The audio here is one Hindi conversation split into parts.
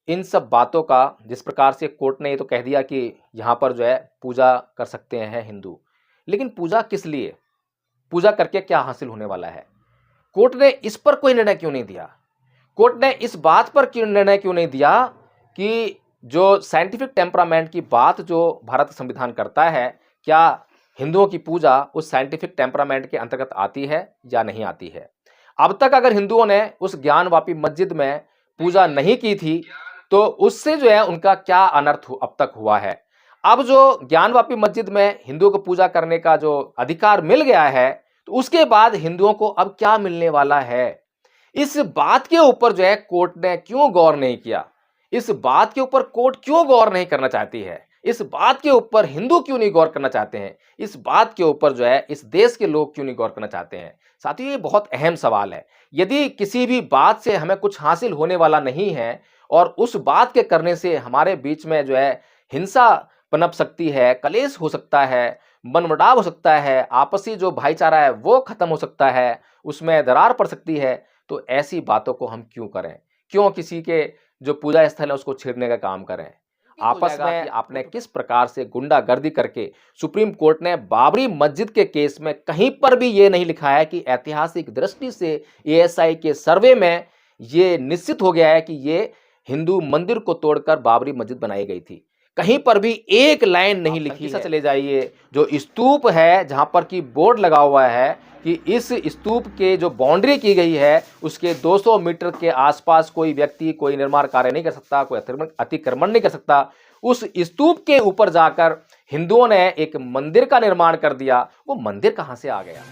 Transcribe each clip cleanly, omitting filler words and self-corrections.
इन सब बातों का जिस प्रकार से कोर्ट ने ये तो कह दिया कि यहाँ पर जो है पूजा कर सकते हैं हिंदू, लेकिन पूजा किस लिए, पूजा करके क्या हासिल होने वाला है? कोर्ट ने इस पर कोई निर्णय क्यों नहीं दिया? कोर्ट ने इस बात पर क्यों निर्णय क्यों नहीं दिया कि जो साइंटिफिक टेम्परामेंट की बात जो भारत संविधान करता है, क्या हिंदुओं की पूजा उस साइंटिफिक टेम्परामेंट के अंतर्गत आती है या नहीं आती है? अब तक अगर हिंदुओं ने उस ज्ञानवापी मस्जिद में पूजा नहीं की थी, तो उससे जो है उनका क्या अनर्थ अब तक हुआ है। अब जो ज्ञानवापी मस्जिद में हिंदुओं को पूजा करने का जो अधिकार मिल गया है, तो उसके बाद हिंदुओं को अब क्या मिलने वाला है, इस बात के ऊपर जो है कोर्ट ने क्यों गौर नहीं किया? इस बात के ऊपर कोर्ट क्यों गौर नहीं करना चाहती है? इस बात के ऊपर हिंदू क्यों नहीं गौर करना चाहते हैं? इस बात के ऊपर जो है इस देश के लोग क्यों नहीं गौर करना चाहते हैं? साथियों, ये बहुत अहम सवाल है। यदि किसी भी बात से हमें कुछ हासिल होने वाला नहीं है और उस बात के करने से हमारे बीच में जो है हिंसा पनप सकती है, कलेश हो सकता है, मनमुटाव हो सकता है, आपसी जो भाईचारा है वो खत्म हो सकता है, उसमें दरार पड़ सकती है, तो ऐसी बातों को हम क्यों करें? क्यों किसी के जो पूजा स्थल है उसको छेड़ने का काम करें? आपस में आपने किस प्रकार से गुंडागर्दी करके सुप्रीम कोर्ट ने बाबरी मस्जिद के केस में कहीं पर भी ये नहीं लिखा है कि ऐतिहासिक दृष्टि से एएसआई के सर्वे में ये निश्चित हो गया है कि ये हिंदू मंदिर को तोड़कर बाबरी मस्जिद बनाई गई थी। कहीं पर भी एक लाइन नहीं लिखी है। चले जाइए, जो स्तूप है जहां पर की बोर्ड लगा हुआ है कि इस स्तूप के जो बाउंड्री की गई है उसके 200 मीटर के आसपास कोई व्यक्ति कोई निर्माण कार्य नहीं कर सकता, कोई अतिक्रमण नहीं कर सकता। उस स्तूप के ऊपर जाकर हिंदुओं ने एक मंदिर का निर्माण कर दिया। वो मंदिर कहां से आ गया?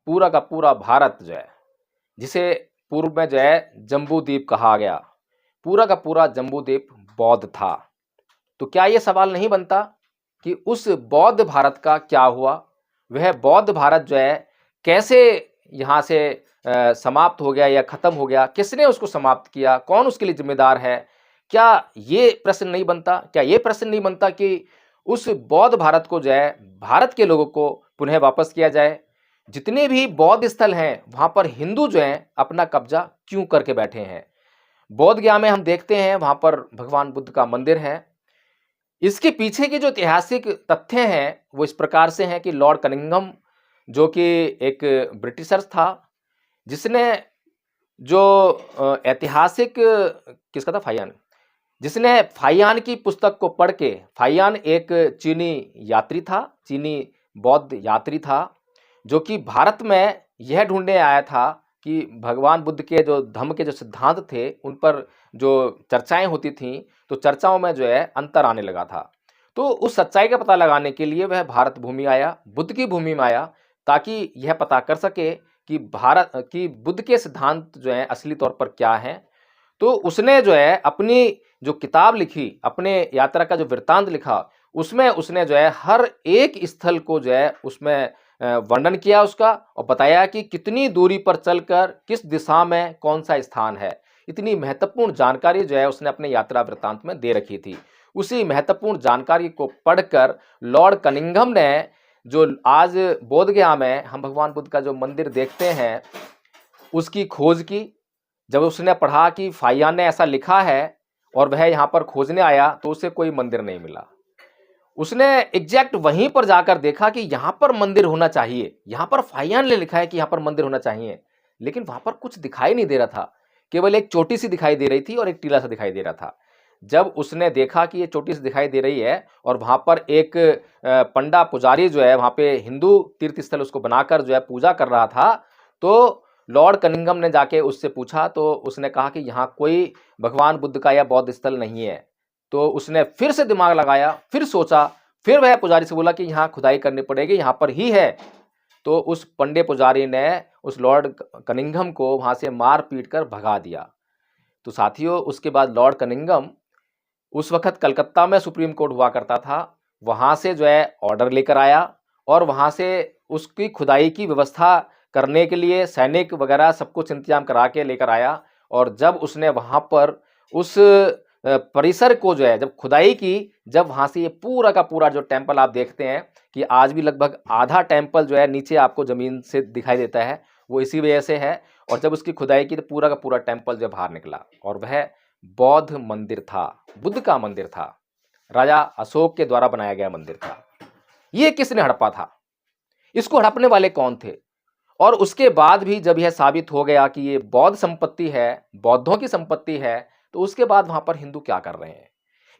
पूरा का पूरा भारत जो है, जिसे पूर्व में जो है जम्बू द्वीप कहा गया, पूरा का पूरा जम्बू द्वीप बौद्ध था। तो क्या यह सवाल नहीं बनता कि उस बौद्ध भारत का क्या हुआ? वह बौद्ध भारत जो है कैसे यहाँ से समाप्त हो गया या खत्म हो गया? किसने उसको समाप्त किया? कौन उसके लिए जिम्मेदार है? क्या ये प्रश्न नहीं बनता? क्या ये प्रश्न नहीं बनता कि उस बौद्ध भारत को जो है भारत के लोगों को पुनः वापस किया जाए? जितने भी बौद्ध स्थल हैं वहां पर हिंदू जो हैं अपना कब्जा क्यों करके बैठे हैं? बोध गया में हम देखते हैं वहां पर भगवान बुद्ध का मंदिर है। इसके पीछे के जो ऐतिहासिक तथ्य हैं वो इस प्रकार से हैं कि लॉर्ड कनिंघम जो कि एक ब्रिटिशर्स था, जिसने जो ऐतिहासिक किसका था, फाहियान, जिसने फाहियान की पुस्तक को पढ़ के, फाहियान एक चीनी यात्री था, चीनी बौद्ध यात्री था, जो कि भारत में यह ढूंढने आया था कि भगवान बुद्ध के जो धम्म के जो सिद्धांत थे उन पर जो चर्चाएं होती थीं, तो चर्चाओं में जो है अंतर आने लगा था। तो उस सच्चाई का पता लगाने के लिए वह भारत भूमि आया, बुद्ध की भूमि में आया, ताकि यह पता कर सके कि भारत की बुद्ध के सिद्धांत जो है असली तौर पर क्या हैं। तो उसने जो है अपनी जो किताब लिखी, अपने यात्रा का जो वृत्तांत लिखा, उसमें उसने जो है हर एक स्थल को जो है उसमें वर्णन किया उसका, और बताया कि कितनी दूरी पर चलकर किस दिशा में कौन सा स्थान है। इतनी महत्वपूर्ण जानकारी जो है उसने अपने यात्रा वृत्तांत में दे रखी थी। उसी महत्वपूर्ण जानकारी को पढ़कर लॉर्ड कनिंघम ने, जो आज बोधगया में हम भगवान बुद्ध का जो मंदिर देखते हैं, उसकी खोज की। जब उसने पढ़ा कि फाहियान ने ऐसा लिखा है और वह यहाँ पर खोजने आया, तो उसे कोई मंदिर नहीं मिला। उसने एग्जैक्ट वहीं पर जाकर देखा कि यहाँ पर मंदिर होना चाहिए, यहाँ पर फाहियान ने लिखा है कि यहाँ पर मंदिर होना चाहिए, लेकिन वहां पर कुछ दिखाई नहीं दे रहा था। केवल एक चोटी सी दिखाई दे रही थी और एक टीला सा दिखाई दे रहा था। जब उसने देखा कि ये चोटी सी दिखाई दे रही है और वहां पर एक पंडा पुजारी जो है वहां पे हिंदू तीर्थ स्थल उसको बनाकर जो है पूजा कर रहा था, तो लॉर्ड कनिंघम ने जाके उससे पूछा, तो उसने कहा कि यहाँ कोई भगवान बुद्ध का या बौद्ध स्थल नहीं है। तो उसने फिर से दिमाग लगाया, फिर सोचा, फिर वह पुजारी से बोला कि यहाँ खुदाई करनी पड़ेगी, यहाँ पर ही है। तो उस पंडे पुजारी ने उस लॉर्ड कनिंघम को वहां से मार पीट कर भगा दिया। तो साथियों, उसके बाद लॉर्ड कनिंघम, उस वक्त कलकत्ता में सुप्रीम कोर्ट हुआ करता था, वहां से जो है ऑर्डर लेकर आया और वहां से उसकी खुदाई की व्यवस्था करने के लिए सैनिक वगैरह सब कुछ इंतजाम करा के लेकर आया। और जब उसने वहां पर उस परिसर को जो है जब खुदाई की, जब वहाँ से ये पूरा का पूरा जो टेम्पल आप देखते हैं कि आज भी लगभग आधा टेम्पल जो है नीचे आपको ज़मीन से दिखाई देता है, वो इसी वजह से है। और जब उसकी खुदाई की तो पूरा का पूरा टेम्पल जो बाहर निकला और वह बौद्ध मंदिर था, बुद्ध का मंदिर था, राजा अशोक के द्वारा बनाया गया मंदिर था। ये किसने हड़पा था? इसको हड़पने वाले कौन थे? और उसके बाद भी जब यह साबित हो गया कि ये बौद्ध संपत्ति है, बौद्धों की संपत्ति है, तो उसके बाद वहां पर हिंदू क्या कर रहे हैं?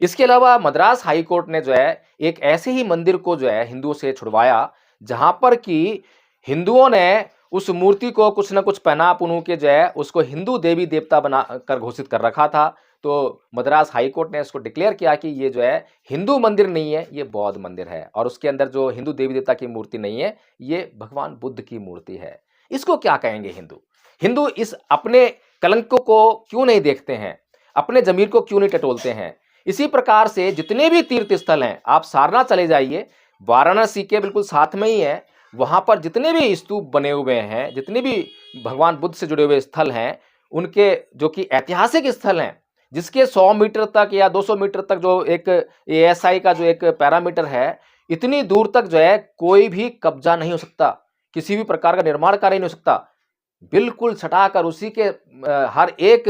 इसके अलावा मद्रास हाई कोर्ट ने जो है एक ऐसे ही मंदिर को जो है हिंदुओं से छुड़वाया, जहां पर कि हिंदुओं ने उस मूर्ति को कुछ न कुछ पहना पुनू के जो है उसको हिंदू देवी देवता बना कर घोषित कर रखा था। तो मद्रास हाई कोर्ट ने इसको डिक्लेयर किया कि ये जो है हिंदू मंदिर नहीं है, ये बौद्ध मंदिर है और उसके अंदर जो हिंदू देवी देवता की मूर्ति नहीं है, ये भगवान बुद्ध की मूर्ति है। इसको क्या कहेंगे हिंदू? हिंदू इस अपने कलंकों को क्यों नहीं देखते हैं? अपने जमीर को क्यों नहीं टटोलते हैं? इसी प्रकार से जितने भी तीर्थ स्थल हैं, आप सारनाथ चले जाइए, वाराणसी के बिल्कुल साथ में ही है, वहां पर जितने भी स्तूप बने हुए हैं, जितने भी भगवान बुद्ध से जुड़े हुए स्थल हैं, उनके जो कि ऐतिहासिक स्थल हैं, जिसके 100 मीटर तक या 200 मीटर तक जो एक एएसआई का जो एक पैरामीटर है, इतनी दूर तक जो है कोई भी कब्जा नहीं हो सकता, किसी भी प्रकार का निर्माण कार्य नहीं हो सकता। बिल्कुल सटाकर उसी के हर एक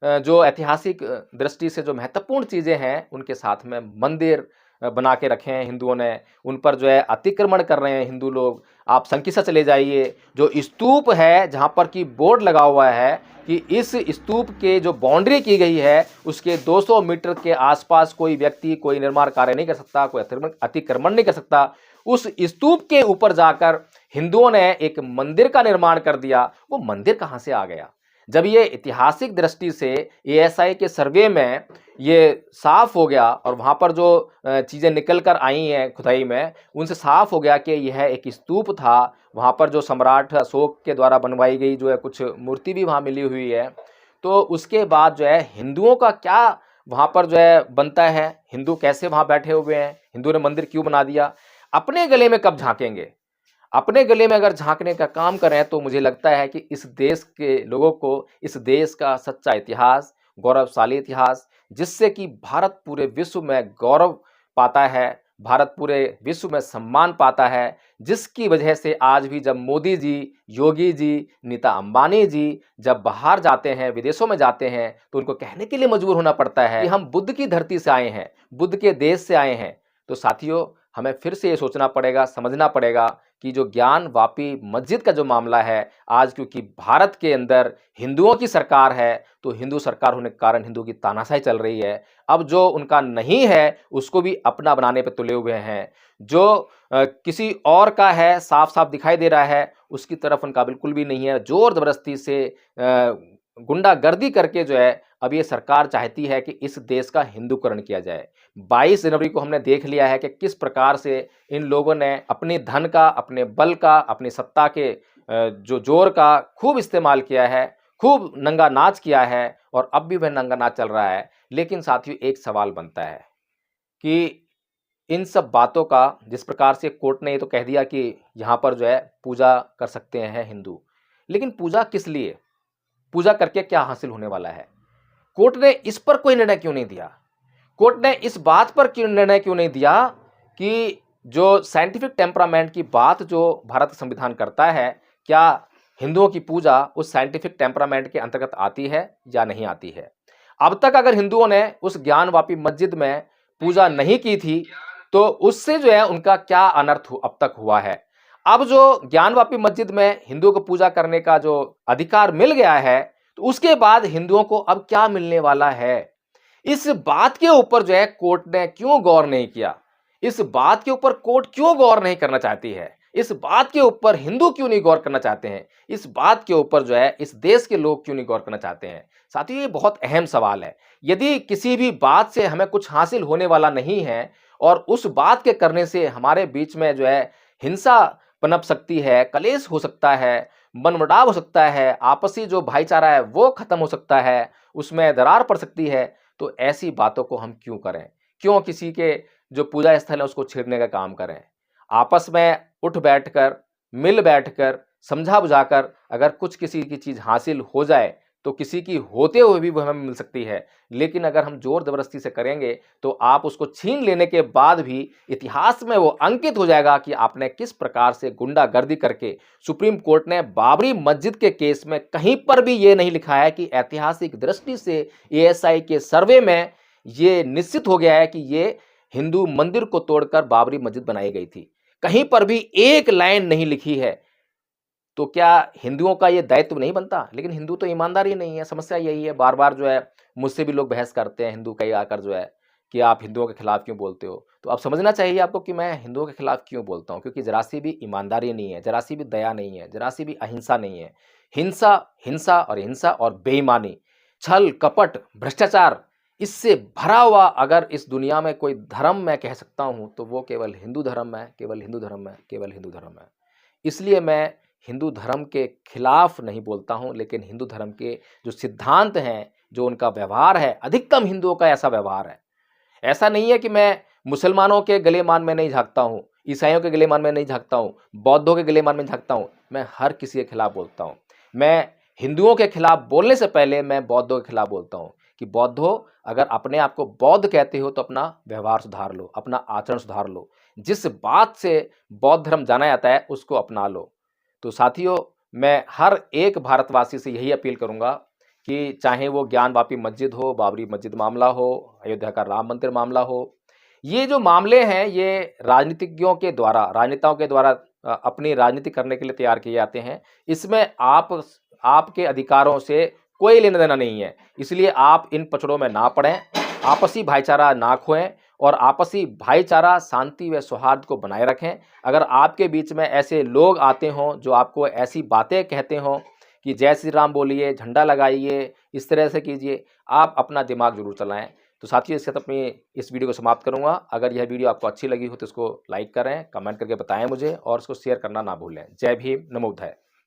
जो ऐतिहासिक दृष्टि से जो महत्वपूर्ण चीजें हैं, उनके साथ में मंदिर बना के रखे हैं हिंदुओं ने, उन पर जो है अतिक्रमण कर रहे हैं हिंदू लोग। आप संकिसा चले जाइए, जो स्तूप है जहां पर कि बोर्ड लगा हुआ है कि इस स्तूप के जो बाउंड्री की गई है उसके 200 मीटर के आसपास कोई व्यक्ति कोई निर्माण कार्य नहीं कर सकता, कोई अतिक्रमण नहीं कर सकता। उस स्तूप के ऊपर जाकर हिंदुओं ने एक मंदिर का निर्माण कर दिया। वो मंदिर कहां से आ गया? जब ये ऐतिहासिक दृष्टि से एएसआई के सर्वे में ये साफ हो गया और वहां पर जो चीजें निकल कर आई हैं खुदाई में, उनसे साफ हो गया कि यह एक स्तूप था। वहां पर जो सम्राट अशोक के द्वारा बनवाई गई जो है कुछ मूर्ति भी वहां मिली हुई है। तो उसके बाद जो है हिंदुओं का क्या वहां पर जो है बनता है? हिंदू कैसे वहां बैठे हुए हैं? हिंदू ने मंदिर क्यों बना दिया? अपने गले में कब झांकेंगे? अपने गले में अगर झांकने का काम करें तो मुझे लगता है कि इस देश के लोगों को इस देश का सच्चा इतिहास, गौरवशाली इतिहास, जिससे कि भारत पूरे विश्व में गौरव पाता है, भारत पूरे विश्व में सम्मान पाता है, जिसकी वजह से आज भी जब मोदी जी, योगी जी, नीता अंबानी जी जब बाहर जाते हैं, विदेशों में जाते हैं, तो उनको कहने के लिए मजबूर होना पड़ता है कि हम बुद्ध की धरती से आए हैं, बुद्ध के देश से आए हैं। तो साथियों, हमें फिर से ये सोचना पड़ेगा, समझना पड़ेगा कि जो ज्ञान वापी मस्जिद का जो मामला है, आज क्योंकि भारत के अंदर हिंदुओं की सरकार है, तो हिंदू सरकार होने के कारण हिंदुओं की तानाशाही चल रही है। अब जो उनका नहीं है उसको भी अपना बनाने पे तुले हुए हैं। जो किसी और का है, साफ साफ दिखाई दे रहा है, उसकी तरफ उनका बिल्कुल भी नहीं है। जोर जबरदस्ती से गुंडागर्दी करके जो है अब ये सरकार चाहती है कि इस देश का हिंदूकरण किया जाए। 22 जनवरी को हमने देख लिया है कि किस प्रकार से इन लोगों ने अपने धन का, अपने बल का, अपनी सत्ता के जो जोर का खूब इस्तेमाल किया है, खूब नंगा नाच किया है और अब भी वह नंगा नाच चल रहा है। लेकिन साथियों, एक सवाल बनता है कि इन सब बातों का, जिस प्रकार से कोर्ट ने ये तो कह दिया कि यहाँ पर जो है पूजा कर सकते हैं हिंदू, लेकिन पूजा किस लिए? पूजा करके क्या हासिल होने वाला है? कोर्ट ने इस पर कोई निर्णय क्यों नहीं दिया? कोर्ट ने इस बात पर क्यों निर्णय क्यों नहीं दिया कि जो साइंटिफिक टेम्परामेंट की बात जो भारत संविधान करता है, क्या हिंदुओं की पूजा उस साइंटिफिक टेम्परामेंट के अंतर्गत आती है या नहीं आती है? अब तक अगर हिंदुओं ने उस ज्ञानवापी मस्जिद में पूजा नहीं की थी, तो उससे जो है उनका क्या अनर्थ अब तक हुआ है? अब जो ज्ञानवापी मस्जिद में हिंदुओं को पूजा करने का जो अधिकार मिल गया है, तो उसके बाद हिंदुओं को अब क्या मिलने वाला है? इस बात के ऊपर जो है कोर्ट ने क्यों गौर नहीं किया? इस बात के ऊपर कोर्ट क्यों गौर नहीं करना चाहती है? इस बात के ऊपर हिंदू क्यों नहीं गौर करना चाहते हैं? इस बात के ऊपर जो है इस देश के लोग क्यों नहीं गौर करना चाहते हैं? साथियों, ये बहुत अहम सवाल है। यदि किसी भी बात से हमें कुछ हासिल होने वाला नहीं है और उस बात के करने से हमारे बीच में जो है हिंसा पनप सकती है, कलेश हो सकता है, मनमुटाव हो सकता है, आपसी जो भाईचारा है वो खत्म हो सकता है, उसमें दरार पड़ सकती है, तो ऐसी बातों को हम क्यों करें? क्यों किसी के जो पूजा स्थल है उसको छेड़ने का काम करें? आपस में उठ बैठकर, मिल बैठकर, समझा बुझाकर अगर कुछ किसी की चीज हासिल हो जाए, तो किसी की होते हुए भी वो हमें मिल सकती है, लेकिन अगर हम जोर जबरदस्ती से करेंगे तो आप उसको छीन लेने के बाद भी इतिहास में वो अंकित हो जाएगा कि आपने किस प्रकार से गुंडागर्दी करके। सुप्रीम कोर्ट ने बाबरी मस्जिद के केस में कहीं पर भी ये नहीं लिखा है कि ऐतिहासिक दृष्टि से एएसआई के सर्वे में ये निश्चित हो गया है कि ये हिंदू मंदिर को तोड़कर बाबरी मस्जिद बनाई गई थी। कहीं पर भी एक लाइन नहीं लिखी है। तो क्या हिंदुओं का ये दायित्व नहीं बनता? लेकिन हिंदू तो ईमानदार ही नहीं है। समस्या यही है, बार-बार जो है मुझसे भी लोग बहस करते हैं, हिंदू कहीं आकर जो है कि आप हिंदुओं के खिलाफ क्यों बोलते हो? तो अब समझना चाहिए आपको कि मैं हिंदुओं के खिलाफ क्यों बोलता हूँ, क्योंकि ज़रा-सी भी ईमानदारी नहीं है, ज़रा-सी भी दया नहीं है, ज़रा-सी भी अहिंसा नहीं है। हिंसा, हिंसा और बेईमानी, छल, कपट, भ्रष्टाचार, इससे भरा हुआ अगर इस दुनिया में कोई धर्म मैं कह सकता हूँ, तो वो केवल हिंदू धर्म है, केवल हिंदू धर्म है, केवल हिंदू धर्म है। इसलिए मैं हिंदू धर्म के खिलाफ नहीं बोलता हूं, लेकिन हिंदू धर्म के जो सिद्धांत हैं, जो उनका व्यवहार है, अधिकतम हिंदुओं का ऐसा व्यवहार है। ऐसा नहीं है कि मैं मुसलमानों के गलेमान में नहीं झांकता हूं, ईसाइयों के गलेमान में नहीं झांकता हूं, बौद्धों के गलेमान में झांकता हूं। मैं हर किसी के खिलाफ बोलता हूं। मैं हिंदुओं के खिलाफ बोलने से पहले मैं बौद्धों के खिलाफ बोलता हूं कि बौद्धों, अगर अपने आप को बौद्ध कहते हो तो अपना व्यवहार सुधार लो, अपना आचरण सुधार लो। जिस बात से बौद्ध धर्म जाना जाता है उसको अपना लो। तो साथियों, मैं हर एक भारतवासी से यही अपील करूंगा कि चाहे वो ज्ञानवापी मस्जिद हो, बाबरी मस्जिद मामला हो, अयोध्या का राम मंदिर मामला हो, ये जो मामले हैं ये राजनीतिज्ञों के द्वारा, राजनेताओं के द्वारा अपनी राजनीति करने के लिए तैयार किए जाते हैं। इसमें आपके अधिकारों से कोई लेना देना नहीं है। इसलिए आप इन पचड़ों में ना पड़ें, आपसी भाईचारा ना खोएं और आपसी भाईचारा, शांति व सौहार्द को बनाए रखें। अगर आपके बीच में ऐसे लोग आते हों जो आपको ऐसी बातें कहते हों कि जय श्री राम बोलिए, झंडा लगाइए, इस तरह से कीजिए, आप अपना दिमाग जरूर चलाएं। तो साथियों, इसके साथ अपनी इस वीडियो को समाप्त करूंगा। अगर यह वीडियो आपको अच्छी लगी हो तो इसको लाइक करें, कमेंट करके बताएं मुझे और इसको शेयर करना ना भूलें। जय भीम, नमो बुद्धाय।